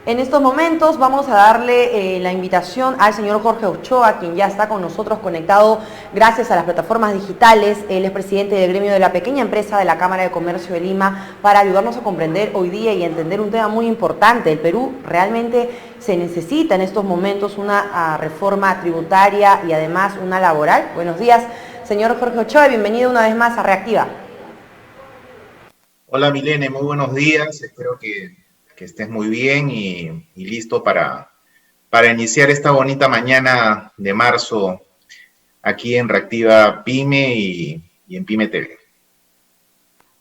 En estos momentos vamos a darle la invitación al señor Jorge Ochoa, quien ya está con nosotros conectado gracias a las plataformas digitales. Él es presidente del gremio de la pequeña empresa de la Cámara de Comercio de Lima, para ayudarnos a comprender hoy día y entender un tema muy importante. El Perú realmente se necesita en estos momentos una reforma tributaria y además una laboral. Buenos días, señor Jorge Ochoa, bienvenido una vez más a Reactiva. Hola Milene, muy buenos días. Espero que estés muy bien y listo para iniciar esta bonita mañana de marzo aquí en Reactiva Pyme y en Pyme TV.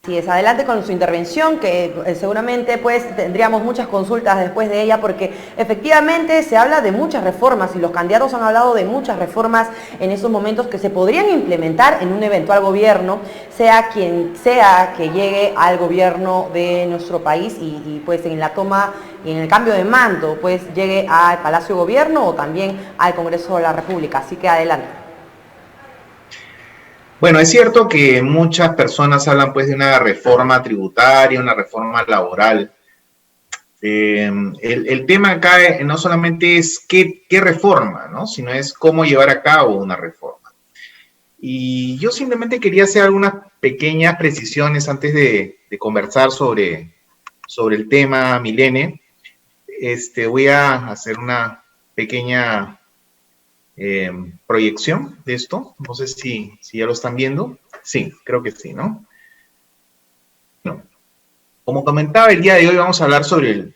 Así es, adelante con su intervención, que seguramente pues tendríamos muchas consultas después de ella, porque efectivamente se habla de muchas reformas y los candidatos han hablado de muchas reformas en estos momentos que se podrían implementar en un eventual gobierno, sea quien sea que llegue al gobierno de nuestro país y pues en la toma y en el cambio de mando pues llegue al Palacio de Gobierno o también al Congreso de la República. Así que adelante. Bueno, es cierto que muchas personas hablan pues de una reforma tributaria, una reforma laboral. El tema acá no solamente es qué reforma, ¿no? Sino es cómo llevar a cabo una reforma. Y yo simplemente quería hacer algunas pequeñas precisiones antes de conversar sobre el tema, Milene. Voy a hacer una pequeña proyección de esto. No sé si ya lo están viendo. Sí, creo que sí, ¿no? Bueno, como comentaba, el día de hoy vamos a hablar sobre el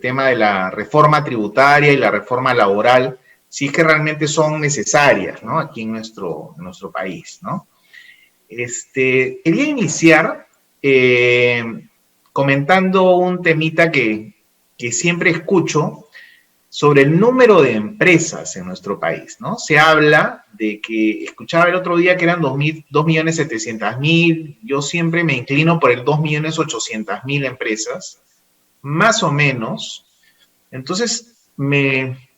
tema de la reforma tributaria y la reforma laboral, si es que realmente son necesarias, ¿no? Aquí en nuestro país, ¿no? Quería iniciar comentando un temita que siempre escucho sobre el número de empresas en nuestro país, ¿no? Se habla de que, escuchaba el otro día que eran 2.700.000, yo siempre me inclino por el 2.800.000 empresas, más o menos. Entonces me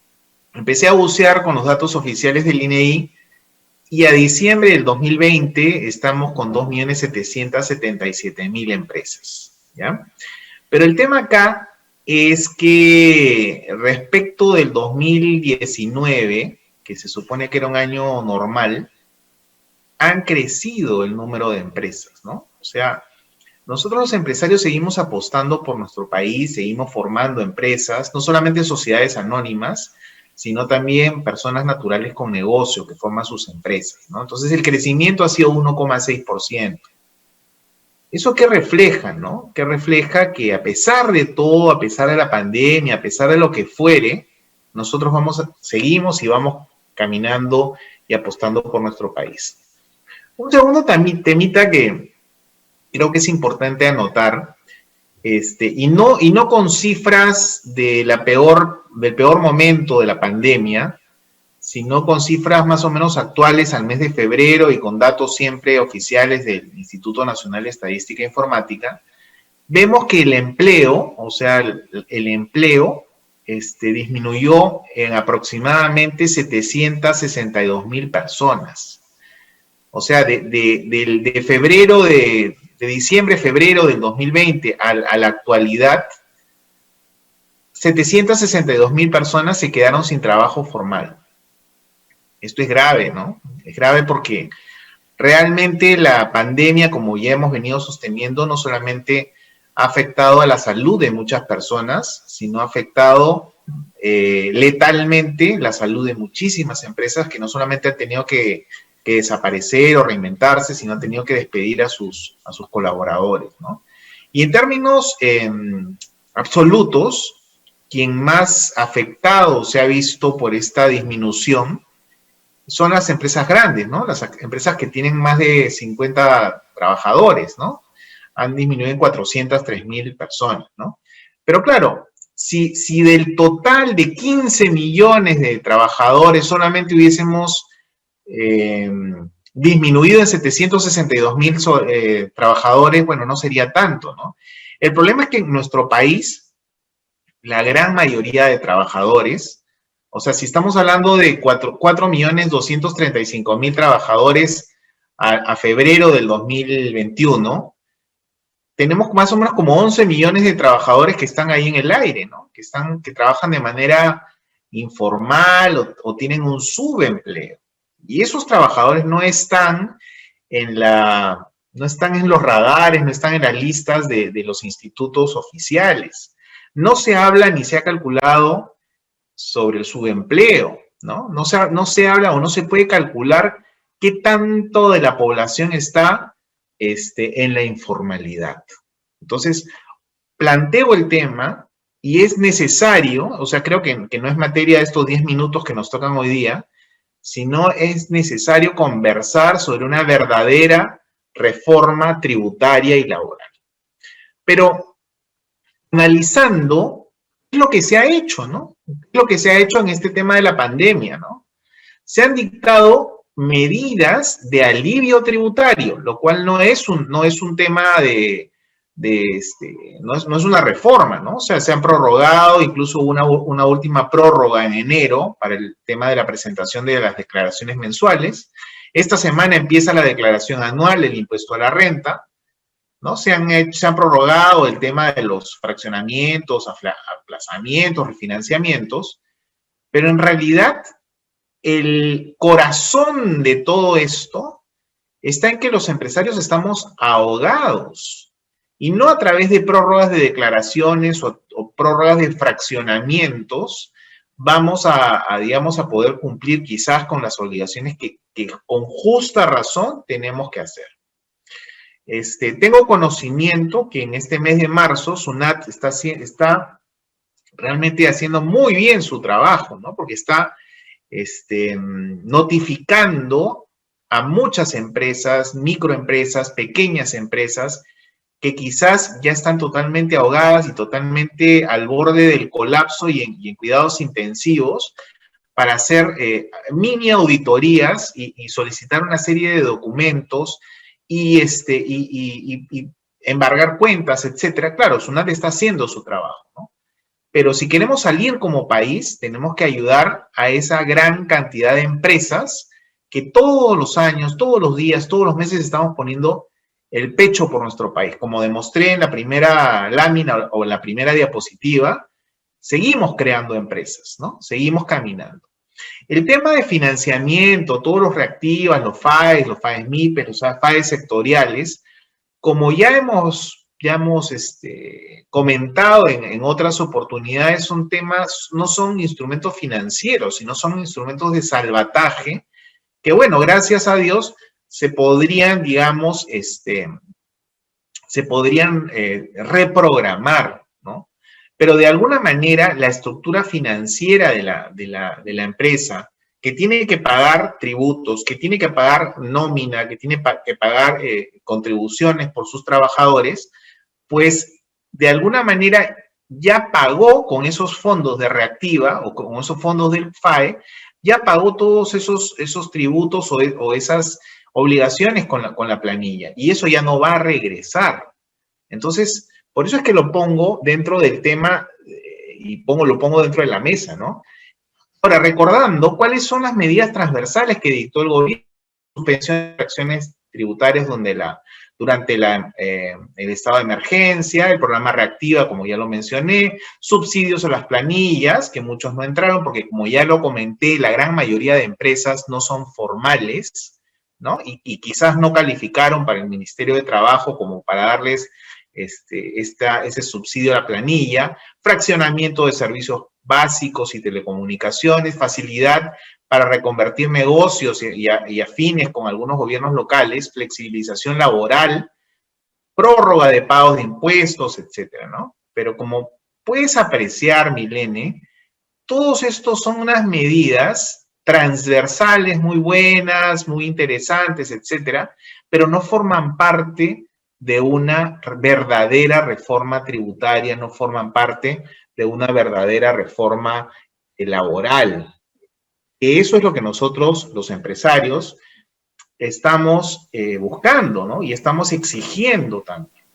empecé a bucear con los datos oficiales del INEI y a diciembre del 2020 estamos con 2.777.000 empresas, ¿ya? Pero el tema acá es que respecto del 2019, que se supone que era un año normal, han crecido el número de empresas, ¿no? O sea, nosotros los empresarios seguimos apostando por nuestro país, seguimos formando empresas, no solamente sociedades anónimas, sino también personas naturales con negocio que forman sus empresas, ¿no? Entonces el crecimiento ha sido 1,6%. ¿Eso qué refleja, no? Que refleja que a pesar de todo, a pesar de la pandemia, a pesar de lo que fuere, nosotros seguimos y vamos caminando y apostando por nuestro país. Un segundo temita que creo que es importante anotar, y no con cifras del peor momento de la pandemia, sino con cifras más o menos actuales al mes de febrero y con datos siempre oficiales del Instituto Nacional de Estadística e Informática, vemos que el empleo, o sea, el empleo disminuyó en aproximadamente 762.000 personas. O sea, de febrero, de diciembre, febrero del 2020 a la actualidad, 762.000 personas se quedaron sin trabajo formal. Esto es grave, ¿no? Es grave porque realmente la pandemia, como ya hemos venido sosteniendo, no solamente ha afectado a la salud de muchas personas, sino ha afectado letalmente la salud de muchísimas empresas que no solamente han tenido que desaparecer o reinventarse, sino han tenido que despedir a sus colaboradores, ¿no? Y en términos absolutos, quien más afectado se ha visto por esta disminución son las empresas grandes, ¿no? Las empresas que tienen más de 50 trabajadores, ¿no? Han disminuido en 403.000 personas, ¿no? Pero claro, si del total de 15 millones de trabajadores solamente hubiésemos disminuido en 762.000 trabajadores, bueno, no sería tanto, ¿no? El problema es que en nuestro país, la gran mayoría de trabajadores, o sea, si estamos hablando de 4.235.000 trabajadores a febrero del 2021, tenemos más o menos como 11 millones de trabajadores que están ahí en el aire, ¿no? Que trabajan de manera informal o tienen un subempleo. Y esos trabajadores no están no están en los radares, no están en las listas de los institutos oficiales. No se habla ni se ha calculado sobre el subempleo, ¿no? No se habla o no se puede calcular qué tanto de la población está en la informalidad. Entonces, planteo el tema y es necesario, o sea, creo que no es materia de estos 10 minutos que nos tocan hoy día, sino es necesario conversar sobre una verdadera reforma tributaria y laboral. Pero analizando qué es lo que se ha hecho, ¿no? ¿Qué es lo que se ha hecho en este tema de la pandemia, ¿no? Se han dictado medidas de alivio tributario, lo cual no es un tema no es una reforma, ¿no? O sea, se han prorrogado, incluso una última prórroga en enero para el tema de la presentación de las declaraciones mensuales. Esta semana empieza la declaración anual del impuesto a la renta, ¿no? Se han prorrogado el tema de los fraccionamientos, aplazamientos, refinanciamientos, pero en realidad el corazón de todo esto está en que los empresarios estamos ahogados, y no a través de prórrogas de declaraciones o prórrogas de fraccionamientos vamos digamos, a poder cumplir quizás con las obligaciones que con justa razón tenemos que hacer. Tengo conocimiento que en este mes de marzo SUNAT está realmente haciendo muy bien su trabajo, ¿no? Porque está notificando a muchas empresas, microempresas, pequeñas empresas, que quizás ya están totalmente ahogadas y totalmente al borde del colapso y en cuidados intensivos, para hacer mini auditorías y solicitar una serie de documentos y embargar cuentas, etcétera. Claro, SUNAT está haciendo su trabajo, ¿no? Pero si queremos salir como país, tenemos que ayudar a esa gran cantidad de empresas que todos los años, todos los días, todos los meses estamos poniendo el pecho por nuestro país. Como demostré en la primera lámina o en la primera diapositiva, seguimos creando empresas, ¿no? Seguimos caminando. El tema de financiamiento, todos los reactivas, los FAES MIPES, los FAES sectoriales, como ya hemos comentado en otras oportunidades, son temas, no son instrumentos financieros, sino son instrumentos de salvataje que, bueno, gracias a Dios, se podrían, digamos, reprogramar, ¿no? Pero de alguna manera la estructura financiera de la empresa, que tiene que pagar tributos, que tiene que pagar nómina, que tiene que pagar contribuciones por sus trabajadores, pues de alguna manera ya pagó con esos fondos de reactiva o con esos fondos del FAE, ya pagó todos esos tributos o esas obligaciones con la planilla, y eso ya no va a regresar. Entonces, por eso es que lo pongo dentro del tema y lo pongo dentro de la mesa, ¿no? Ahora, recordando cuáles son las medidas transversales que dictó el gobierno, suspensión de acciones tributarias durante el estado de emergencia, el programa Reactiva, como ya lo mencioné, subsidios a las planillas, que muchos no entraron, porque como ya lo comenté, la gran mayoría de empresas no son formales, ¿no? Y quizás no calificaron para el Ministerio de Trabajo como para darles ese subsidio a la planilla, fraccionamiento de servicios básicos y telecomunicaciones, facilidad para reconvertir negocios y afines con algunos gobiernos locales, flexibilización laboral, prórroga de pagos de impuestos, etcétera, ¿no? Pero como puedes apreciar, Milene, todos estos son unas medidas transversales muy buenas, muy interesantes, etcétera, pero no forman parte de una verdadera reforma tributaria, no forman parte de una verdadera reforma laboral. Eso es lo que nosotros, los empresarios, estamos buscando, ¿no? Y estamos exigiendo también.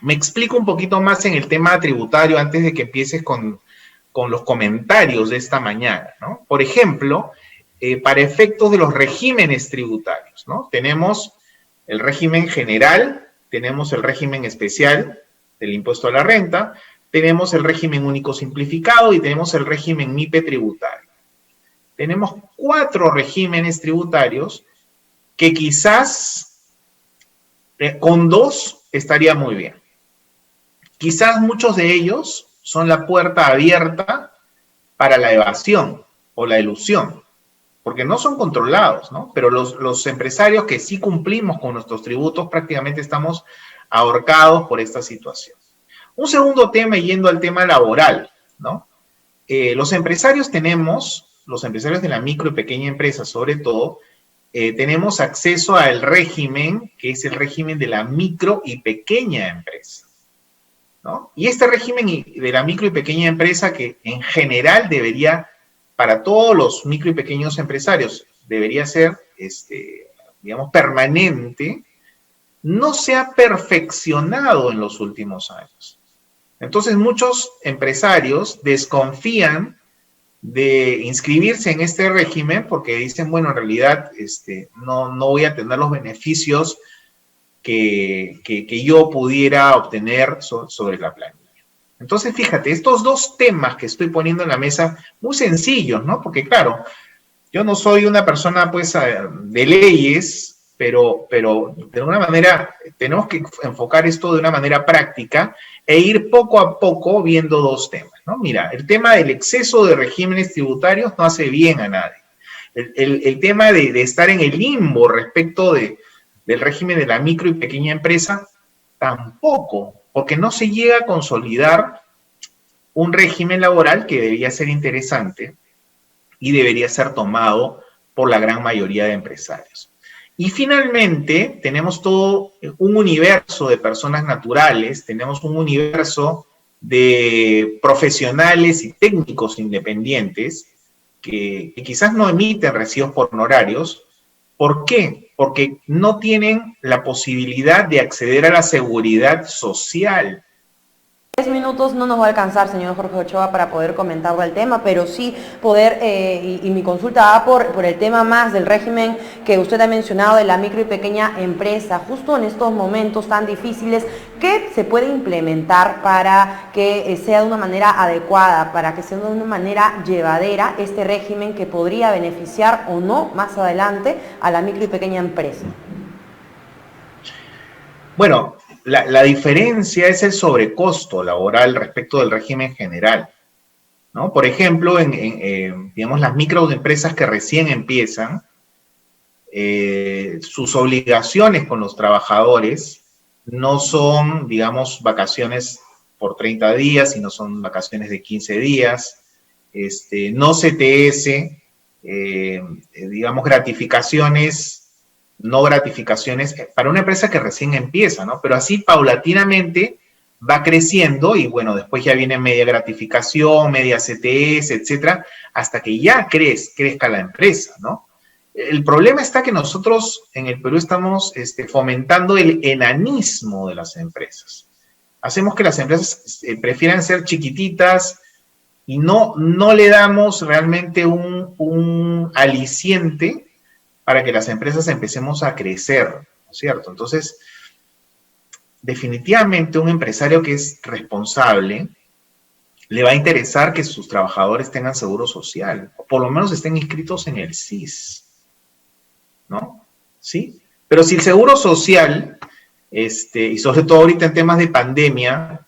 Me explico un poquito más en el tema tributario antes de que empieces con los comentarios de esta mañana, ¿no? Por ejemplo, para efectos de los regímenes tributarios, ¿no? Tenemos el régimen general, tenemos el régimen especial del impuesto a la renta, tenemos el régimen único simplificado y tenemos el régimen MIPE tributario. Tenemos 4 regímenes tributarios que quizás con 2 estaría muy bien. Quizás muchos de ellos son la puerta abierta para la evasión o la elusión, porque no son controlados, ¿no? Pero los empresarios que sí cumplimos con nuestros tributos prácticamente estamos ahorcados por esta situación. Un segundo tema, yendo al tema laboral, ¿no? Los empresarios de la micro y pequeña empresa sobre todo, tenemos acceso al régimen, que es el régimen de la micro y pequeña empresa, ¿no? Y este régimen de la micro y pequeña empresa, que en general debería, para todos los micro y pequeños empresarios, debería ser, digamos, permanente, no se ha perfeccionado en los últimos años. Entonces, muchos empresarios desconfían de inscribirse en este régimen porque dicen, bueno, en realidad no voy a tener los beneficios que yo pudiera obtener sobre la planilla. Entonces, fíjate, estos 2 temas que estoy poniendo en la mesa, muy sencillos, ¿no? Porque, claro, yo no soy una persona, pues, de leyes, pero de alguna manera tenemos que enfocar esto de una manera práctica e ir poco a poco viendo 2 temas, ¿no? Mira, el tema del exceso de regímenes tributarios no hace bien a nadie. El tema de estar en el limbo respecto del régimen de la micro y pequeña empresa, tampoco, porque no se llega a consolidar un régimen laboral que debería ser interesante y debería ser tomado por la gran mayoría de empresarios. Y finalmente, tenemos todo un universo de personas naturales, tenemos un universo de profesionales y técnicos independientes que quizás no emiten recibos por honorarios. ¿Por qué? Porque no tienen la posibilidad de acceder a la seguridad social. 10 minutos no nos va a alcanzar, señor Jorge Ochoa, para poder comentar el tema, pero sí poder, y mi consulta va por el tema más del régimen que usted ha mencionado de la micro y pequeña empresa, justo en estos momentos tan difíciles, ¿qué se puede implementar para que sea de una manera adecuada, para que sea de una manera llevadera este régimen que podría beneficiar o no más adelante a la micro y pequeña empresa? Bueno, la diferencia es el sobrecosto laboral respecto del régimen general, ¿no? Por ejemplo, digamos, las microempresas que recién empiezan, sus obligaciones con los trabajadores no son, digamos, vacaciones por 30 días, sino son vacaciones de 15 días, no CTS, digamos, gratificaciones, no gratificaciones, para una empresa que recién empieza, ¿no? Pero así paulatinamente va creciendo y bueno, después ya viene media gratificación, media CTS, etcétera, hasta que ya crezca la empresa, ¿no? El problema está que nosotros en el Perú estamos fomentando el enanismo de las empresas. Hacemos que las empresas prefieran ser chiquititas y no le damos realmente un aliciente para que las empresas empecemos a crecer, ¿no es cierto? Entonces, definitivamente un empresario que es responsable le va a interesar que sus trabajadores tengan seguro social, o por lo menos estén inscritos en el SIS, ¿no? ¿Sí? Pero si el seguro social, y sobre todo ahorita en temas de pandemia,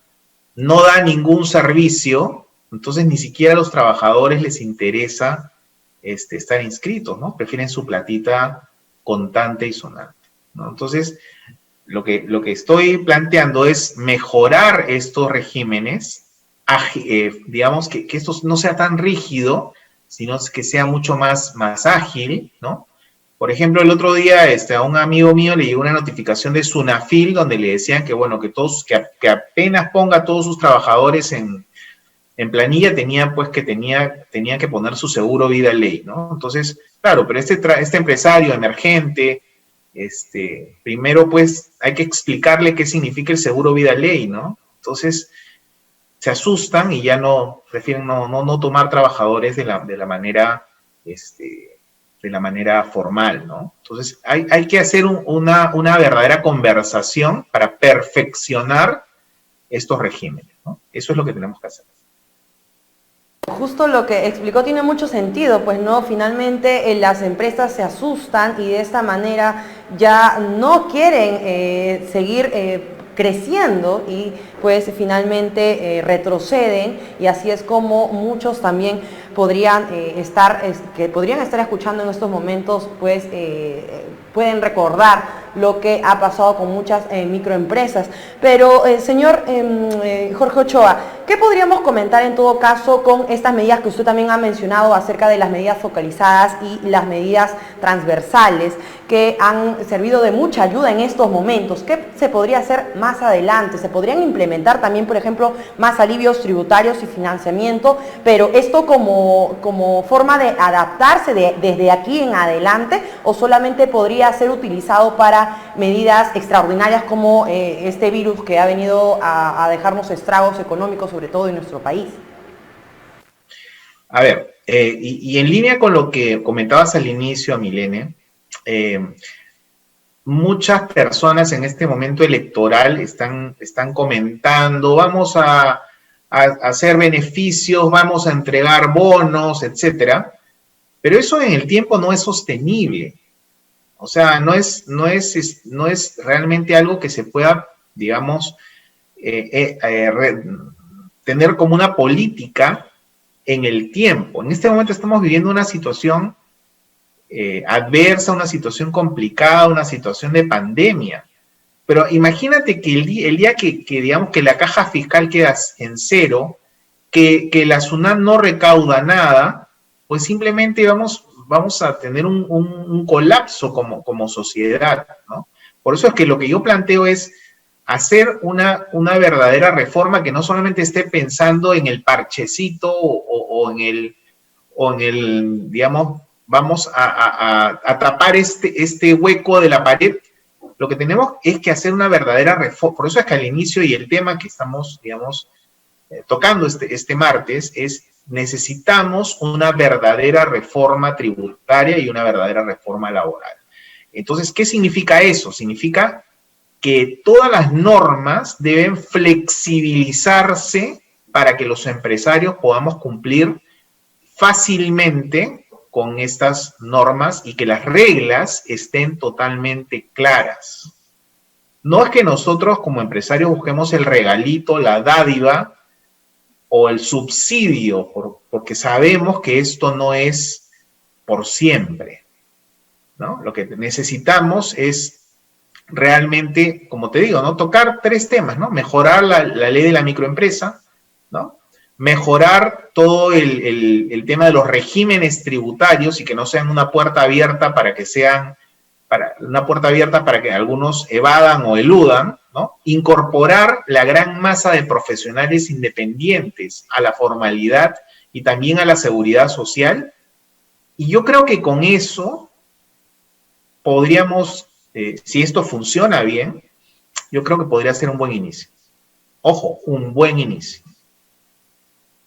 no da ningún servicio, entonces ni siquiera a los trabajadores les interesa estar inscritos, ¿no? Prefieren su platita contante y sonante, ¿no? Entonces, lo que estoy planteando es mejorar estos regímenes, digamos, que esto no sea tan rígido, sino que sea mucho más ágil, ¿no? Por ejemplo, el otro día a un amigo mío le llegó una notificación de Sunafil donde le decían que, bueno, que apenas ponga a todos sus trabajadores en planilla tenía que poner su seguro vida ley, ¿no? Entonces, claro, pero este empresario emergente, primero pues hay que explicarle qué significa el seguro vida ley, ¿no? Entonces, se asustan y ya prefieren no tomar trabajadores de la manera de la manera formal, ¿no? Entonces, hay que hacer una verdadera conversación para perfeccionar estos regímenes, ¿no? Eso es lo que tenemos que hacer. Justo lo que explicó tiene mucho sentido, pues no, finalmente las empresas se asustan y de esta manera ya no quieren seguir creciendo y pues finalmente retroceden, y así es como muchos también podrían podrían estar escuchando en estos momentos, pues pueden recordar lo que ha pasado con muchas microempresas. Pero señor Jorge Ochoa, ¿qué podríamos comentar en todo caso con estas medidas que usted también ha mencionado acerca de las medidas focalizadas y las medidas transversales que han servido de mucha ayuda en estos momentos? ¿Qué se podría hacer más adelante? ¿Se podrían implementar también, por ejemplo, más alivios tributarios y financiamiento, pero esto como forma de adaptarse desde aquí en adelante, o solamente podría ser utilizado para medidas extraordinarias como este virus que ha venido a dejarnos estragos económicos, sobre todo en nuestro país? A ver, y en línea con lo que comentabas al inicio, Milene, muchas personas en este momento electoral están comentando, vamos a hacer beneficios, vamos a entregar bonos, etcétera, pero eso en el tiempo no es sostenible. O sea, no es realmente algo que se pueda, digamos, tener como una política en el tiempo. En este momento estamos viviendo una situación adversa, una situación complicada, una situación de pandemia. Pero imagínate que el día que digamos que la caja fiscal queda en cero, que la SUNAT no recauda nada, pues simplemente vamos a tener un colapso como sociedad, ¿no? Por eso es que lo que yo planteo es hacer una verdadera reforma que no solamente esté pensando en el parchecito o en el, digamos, vamos a tapar este hueco de la pared. Lo que tenemos es que hacer una verdadera reforma. Por eso es que al inicio, y el tema que estamos, digamos, tocando este martes, es necesitamos una verdadera reforma tributaria y una verdadera reforma laboral. Entonces, ¿qué significa eso? Significa que todas las normas deben flexibilizarse para que los empresarios podamos cumplir fácilmente con estas normas y que las reglas estén totalmente claras. No es que nosotros como empresarios busquemos el regalito, la dádiva o el subsidio, porque sabemos que esto no es por siempre, ¿no? Lo que necesitamos es realmente, como te digo, ¿no? Tocar tres temas, ¿no? Mejorar la ley de la microempresa, ¿no? Mejorar todo el tema de los regímenes tributarios y que no sean una puerta abierta para que algunos evadan o eludan, ¿no? Incorporar la gran masa de profesionales independientes a la formalidad y también a la seguridad social. Y yo creo que con eso podríamos, si esto funciona bien, yo creo que podría ser un buen inicio. Ojo, un buen inicio.